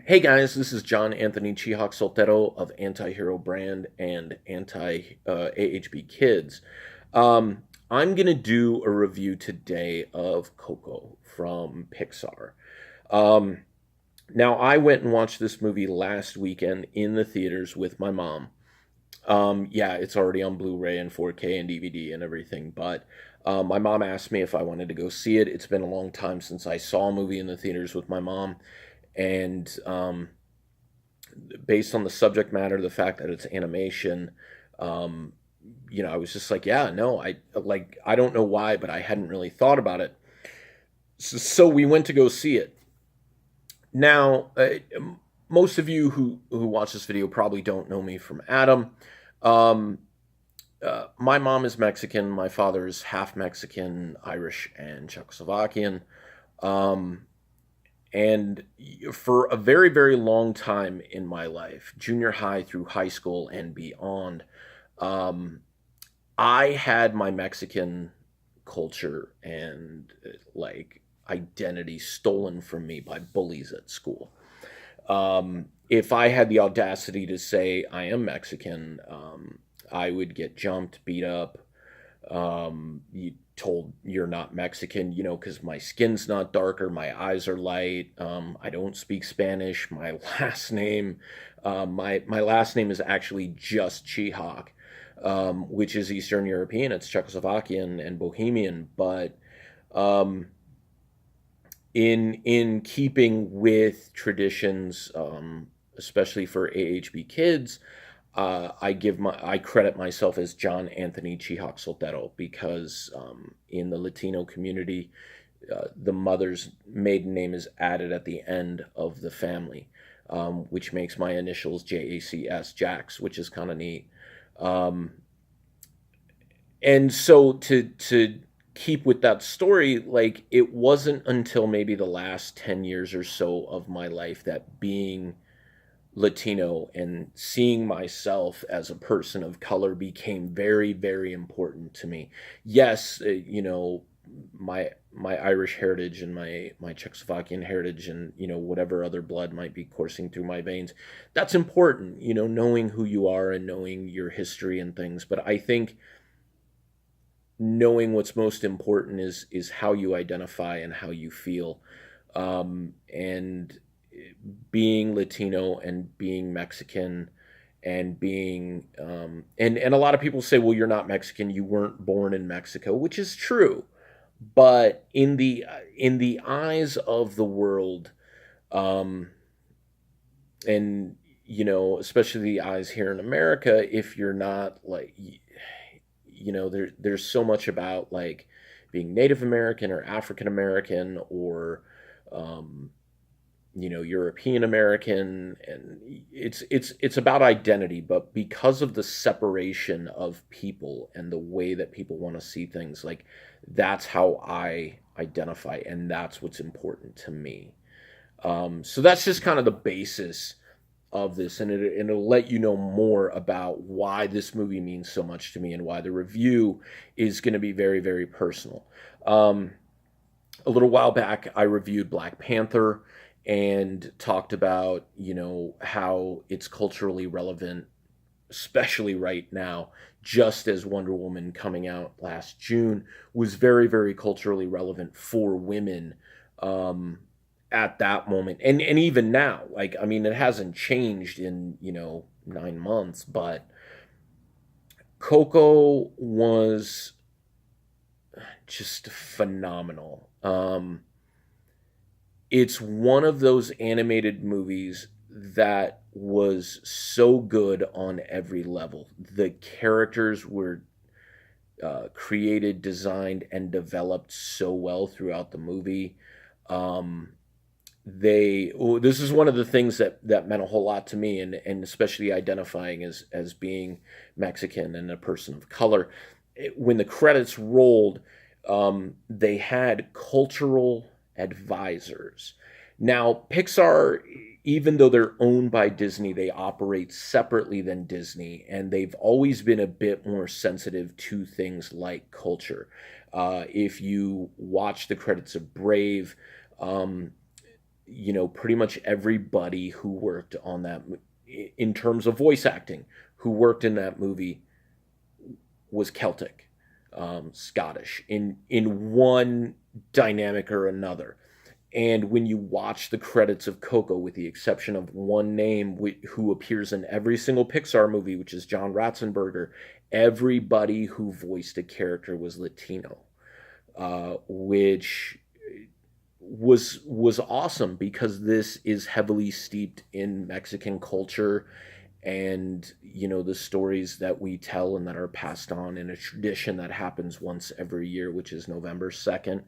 Hey guys, this is John Anthony Chihawk Soltero of Anti-Hero Brand and Anti-AHB Kids. I'm going to do a review today of Coco from Pixar. Um, Now, I went and watched this movie last weekend in the theaters with my mom. Yeah, it's already on Blu-ray and 4K and DVD and everything, but my mom asked me if I wanted to go see it. It's been a long time since I saw a movie in the theaters with my mom, and based on the subject matter, the fact that it's animation, um, I was just like, yeah, no, I don't know why, but I hadn't really thought about it. So we went to go see it. Now, most of you who watch this video probably don't know me from Adam. Um, my mom is Mexican. My father is half Mexican, Irish, and Czechoslovakian. Um, And for a very, very long time in my life, junior high through high school and beyond, um, I had my Mexican culture and identity stolen from me by bullies at school. If I had the audacity to say I am Mexican, I would get jumped, beat up, you told you're not Mexican, because my skin's not darker, my eyes are light. I don't speak Spanish. My last name, my last name is actually just Chihak, which is Eastern European. It's Czechoslovakian and Bohemian, but um, in keeping with traditions, especially for AHB kids, I credit myself as John Anthony Chihak Soltero because in the Latino community, the mother's maiden name is added at the end of the family, which makes my initials JACS, Jax, which is kind of neat. Um, and so to keep with that story, like it wasn't until maybe the last 10 years or so of my life that being Latino and seeing myself as a person of color became very, very important to me. Yes, my Irish heritage and my Czechoslovakian heritage and whatever other blood might be coursing through my veins, that's important. Knowing who you are and knowing your history and things. But I think knowing what's most important is how you identify and how you feel. And being Latino and being Mexican and being and a lot of people say, well, you're not Mexican, you weren't born in Mexico, which is true, but in the eyes of the world, um, and especially the eyes here in America, if you're not like there's so much about like being Native American or African American or um, European American, and it's about identity, but because of the separation of people and the way that people want to see things, like that's how I identify, and that's what's important to me. So that's just kind of the basis of this, and it'll let you know more about why this movie means so much to me and why the review is going to be very, very personal. Um, a little while back, I reviewed Black Panther and talked about, how it's culturally relevant, especially right now, just as Wonder Woman coming out last June was very, very culturally relevant for women um, at that moment. And even now, like, I mean, it hasn't changed in, 9 months, but Coco was just phenomenal. It's one of those animated movies that was so good on every level. The characters were created, designed, and developed so well throughout the movie. Um, this is one of the things that meant a whole lot to me, and especially identifying as being Mexican and a person of color. When the credits rolled, they had cultural advisors. Now, Pixar, even though they're owned by Disney, they operate separately than Disney, and they've always been a bit more sensitive to things like culture. If you watch the credits of Brave, um, pretty much everybody who worked on that in terms of voice acting, who worked in that movie was Celtic, Scottish, in one dynamic or another. And when you watch the credits of Coco, with the exception of one name who appears in every single Pixar movie, which is John Ratzenberger, everybody who voiced a character was Latino, which was awesome because this is heavily steeped in Mexican culture, and the stories that we tell and that are passed on in a tradition that happens once every year, which is November 2nd.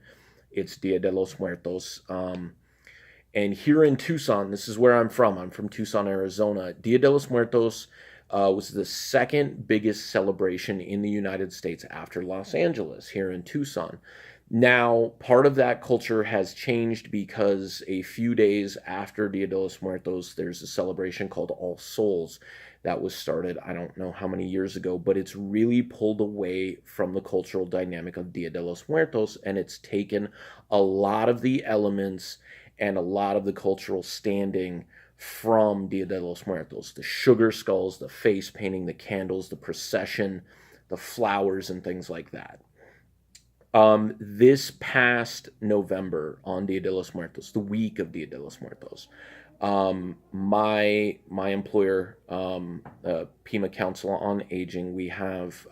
It's Dia de los Muertos. And here in Tucson, this is where I'm from. I'm from Tucson, Arizona. Dia de los Muertos was the second biggest celebration in the United States after Los Angeles, here in Tucson. Now, part of that culture has changed because a few days after Dia de los Muertos, there's a celebration called All Souls that was started, I don't know how many years ago, but it's really pulled away from the cultural dynamic of Dia de los Muertos, and it's taken a lot of the elements and a lot of the cultural standing from Dia de los Muertos. The sugar skulls, the face painting, the candles, the procession, the flowers, and things like that. This past November on Dia de los Muertos, the week of Dia de los Muertos, my employer, Pima Council on Aging, we have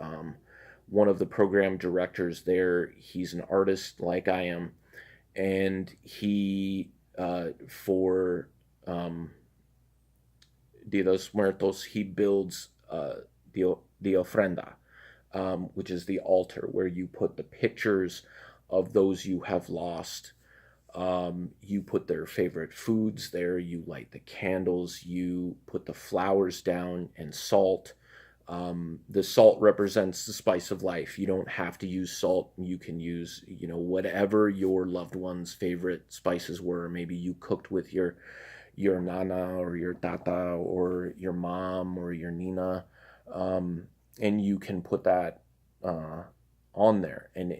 one of the program directors there. He's an artist like I am, and he for Dia de los Muertos, he builds the ofrenda, which is the altar where you put the pictures of those you have lost. You put their favorite foods there, you light the candles, you put the flowers down, and salt. The salt represents the spice of life. You don't have to use salt. You can use, whatever your loved one's favorite spices were. Maybe you cooked with your nana or your tata or your mom or your nina. And you can put that on there, and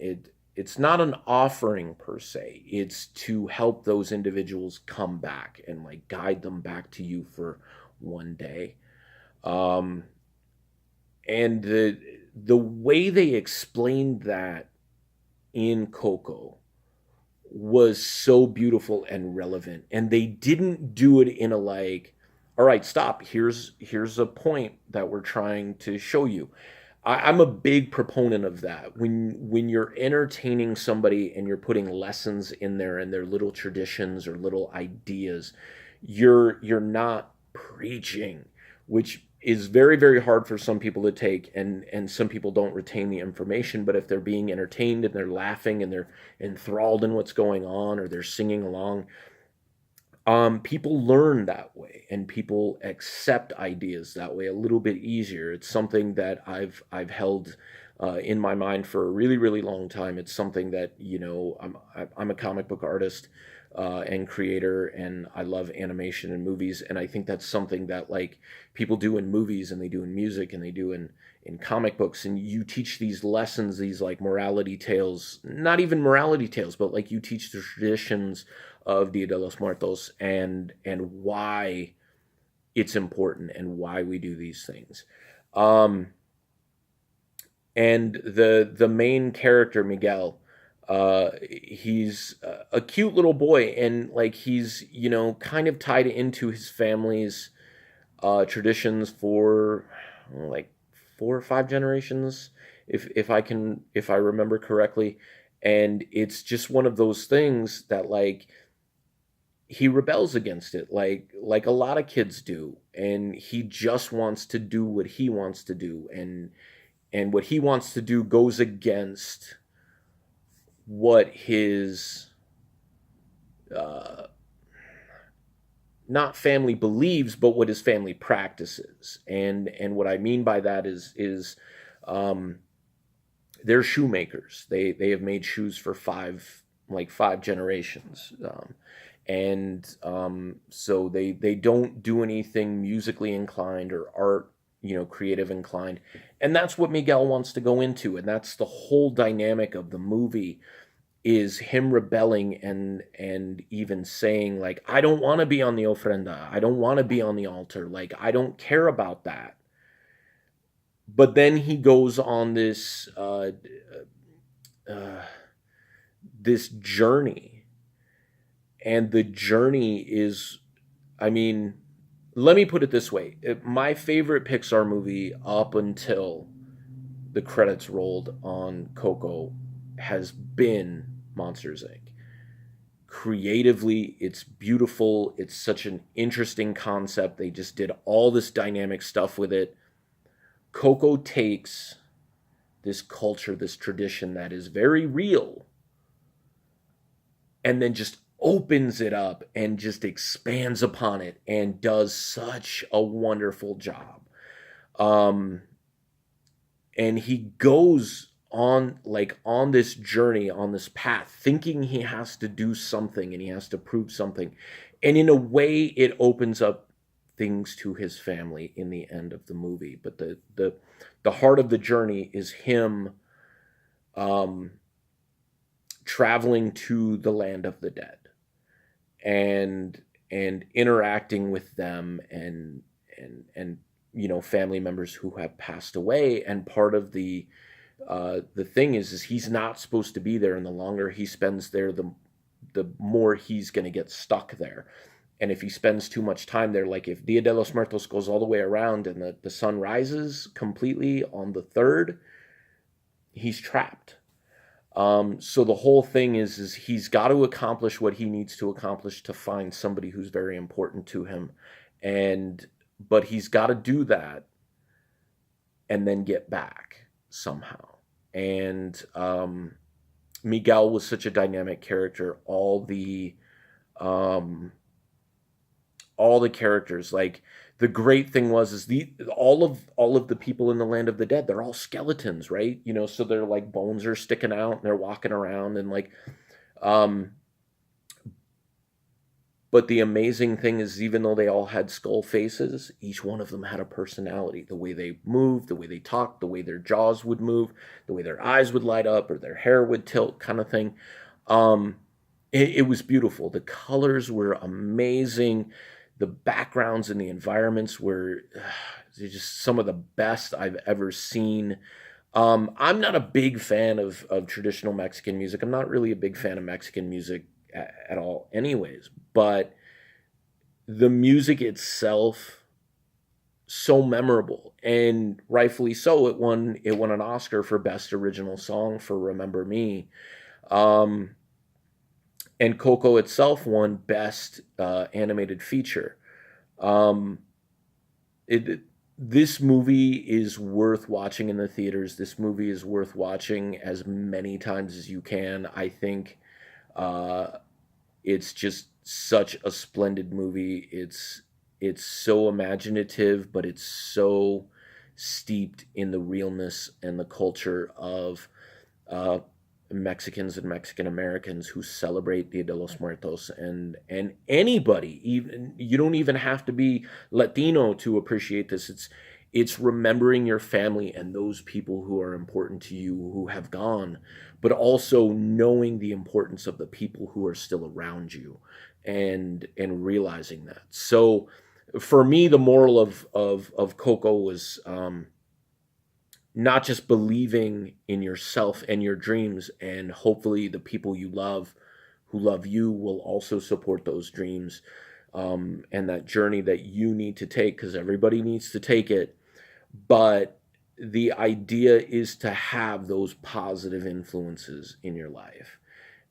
it's not an offering per se. It's to help those individuals come back and like guide them back to you for one day. And the way they explained that in Coco was so beautiful and relevant, and they didn't do it in a like, all right, stop, here's a point that we're trying to show you. I'm a big proponent of that. When you're entertaining somebody and you're putting lessons in there and their little traditions or little ideas, you're not preaching, which is very, very hard for some people to take, and some people don't retain the information. But if they're being entertained and they're laughing and they're enthralled in what's going on, or they're singing along, people learn that way, and people accept ideas that way a little bit easier. It's something that I've held in my mind for a really, really long time. It's something that I'm a comic book artist and creator, and I love animation and movies, and I think that's something that like people do in movies and they do in music and they do in comic books. And you teach these lessons, these like morality tales, not even morality tales, but like you teach the traditions of Dia de los Muertos and why it's important and why we do these things. And the main character, Miguel, he's a cute little boy, and like he's kind of tied into his family's traditions for like 4 or 5 generations, if I remember correctly. And it's just one of those things that like he rebels against it, like a lot of kids do, and he just wants to do what he wants to do, and what he wants to do goes against what his not family believes, but what his family practices. And what I mean by that is they're shoemakers. They have made shoes for five generations. So they don't do anything musically inclined or art, creative inclined. And that's what Miguel wants to go into. And that's the whole dynamic of the movie, is him rebelling and even saying like, I don't want to be on the ofrenda, I don't want to be on the altar, like I don't care about that. But then he goes on uh, this journey, and the journey is, I mean, let me put it this way: my favorite Pixar movie up until the credits rolled on Coco has been Monsters Inc. Creatively, it's beautiful. It's such an interesting concept. They just did all this dynamic stuff with it. Coco takes this culture, this tradition that is very real, and then just opens it up and just expands upon it and does such a wonderful job. Um, and he goes on like on this journey, on this path, thinking he has to do something and he has to prove something, and in a way it opens up things to his family in the end of the movie. But the heart of the journey is him um traveling to the land of the dead, and interacting with them, and family members who have passed away. And part of the thing is he's not supposed to be there, and the longer he spends there, the more he's going to get stuck there. And if he spends too much time there, like if Dia de los Muertos goes all the way around and the sun rises completely on the third, he's trapped. So the whole thing is he's got to accomplish what he needs to accomplish to find somebody who's very important to him, and but he's got to do that and then get back somehow. And Miguel was such a dynamic character. Um, all the characters, like the great thing was is the all of the people in the land of the dead, they're all skeletons, right? So they're like bones are sticking out and they're walking around, and like um but the amazing thing is, even though they all had skull faces, each one of them had a personality. The way they moved, the way they talked, the way their jaws would move, the way their eyes would light up or their hair would tilt, kind of thing. um it was beautiful. The colors were amazing. The backgrounds and the environments were they're just some of the best I've ever seen. I'm not a big fan of traditional Mexican music. I'm not really a big fan of Mexican music at all, anyways. But the music itself, so memorable, and rightfully so. It won an Oscar for Best Original Song for "Remember Me." Um, and Coco itself won Best Animated Feature. Um, it This movie is worth watching in the theaters. This movie is worth watching as many times as you can. I think uh, it's just such a splendid movie. It's so imaginative, but it's so steeped in the realness and the culture of uh, Mexicans and Mexican Americans who celebrate Dia de los Muertos, and anybody, even you don't even have to be Latino to appreciate this. It's remembering your family and those people who are important to you who have gone, but also knowing the importance of the people who are still around you, and realizing that. So for me, the moral of Coco was not just believing in yourself and your dreams, and hopefully the people you love who love you will also support those dreams, and that journey that you need to take, because everybody needs to take it. But the idea is to have those positive influences in your life.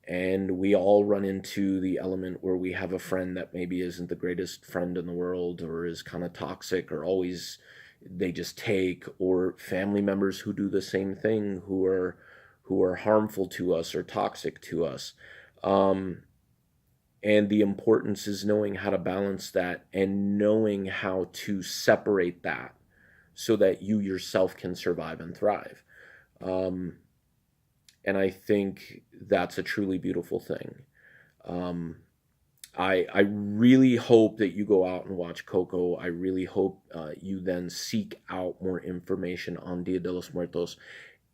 And we all run into the element where we have a friend that maybe isn't the greatest friend in the world, or is kind of toxic, or always they just take, or family members who do the same thing, who are harmful to us or toxic to us. Um, and the importance is knowing how to balance that, and knowing how to separate that so that you yourself can survive and thrive. Um, and I think that's a truly beautiful thing. Um, I really hope that you go out and watch Coco. I really hope you then seek out more information on Dia de los Muertos,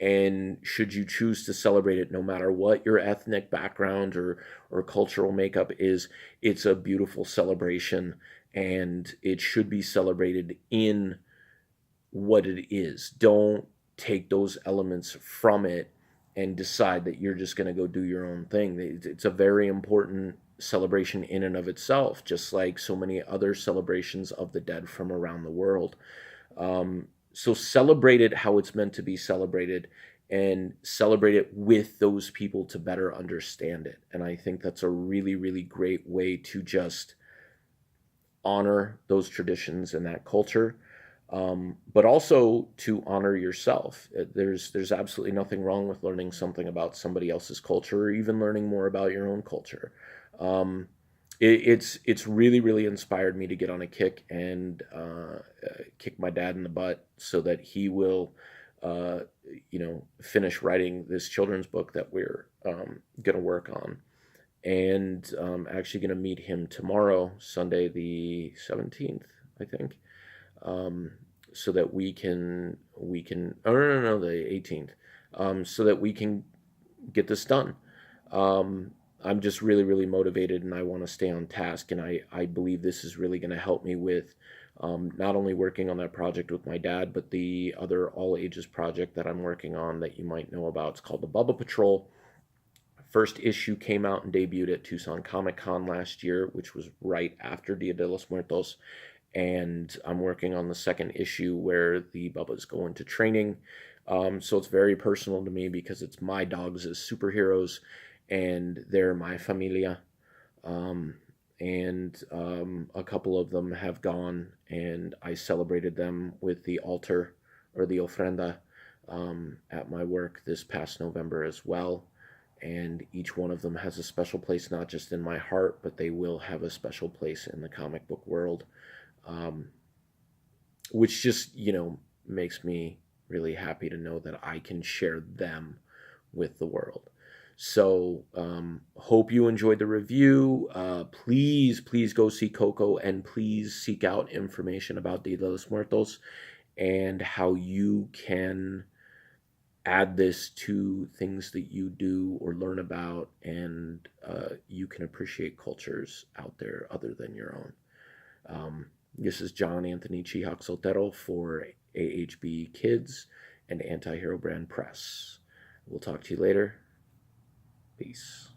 And should you choose to celebrate it, no matter what your ethnic background or cultural makeup is, it's a beautiful celebration, and it should be celebrated in what it is. Don't take those elements from it and decide that you're just going to go do your own thing. It's a very important celebration in and of itself, just like so many other celebrations of the dead from around the world. So celebrate it how it's meant to be celebrated, and celebrate it with those people to better understand it. And I think that's a really, really great way to just honor those traditions and that culture, but also to honor yourself. There's absolutely nothing wrong with learning something about somebody else's culture, or even learning more about your own culture. Um, it's really, really inspired me to get on a kick and kick my dad in the butt so that he will, uh, finish writing this children's book that we're going to work on. And actually going to meet him tomorrow, Sunday the 17th, I think, um, so that we can. Oh, no, no, no, the 18th, so that we can get this done. Um, I'm just really, really motivated, and I want to stay on task. And I believe this is really going to help me with not only working on that project with my dad, but the other all ages project that I'm working on that you might know about. It's called the Bubba Patrol. First issue came out and debuted at Tucson Comic Con last year, which was right after Dia de los Muertos. And I'm working on the second issue where the Bubba's go into training. So it's very personal to me because it's my dogs as superheroes, and they're my familia. Um, and a couple of them have gone, and I celebrated them with the altar or the ofrenda at my work this past November as well. And each one of them has a special place, not just in my heart, but they will have a special place in the comic book world, um, which just, makes me really happy to know that I can share them with the world. So, hope you enjoyed the review. Please, please go see Coco, and please seek out information about Dia de los Muertos and how you can add this to things that you do or learn about, and you can appreciate cultures out there other than your own. This is John Anthony Chihak Soltero for AHB Kids and Anti-Hero Brand Press. We'll talk to you later. Peace.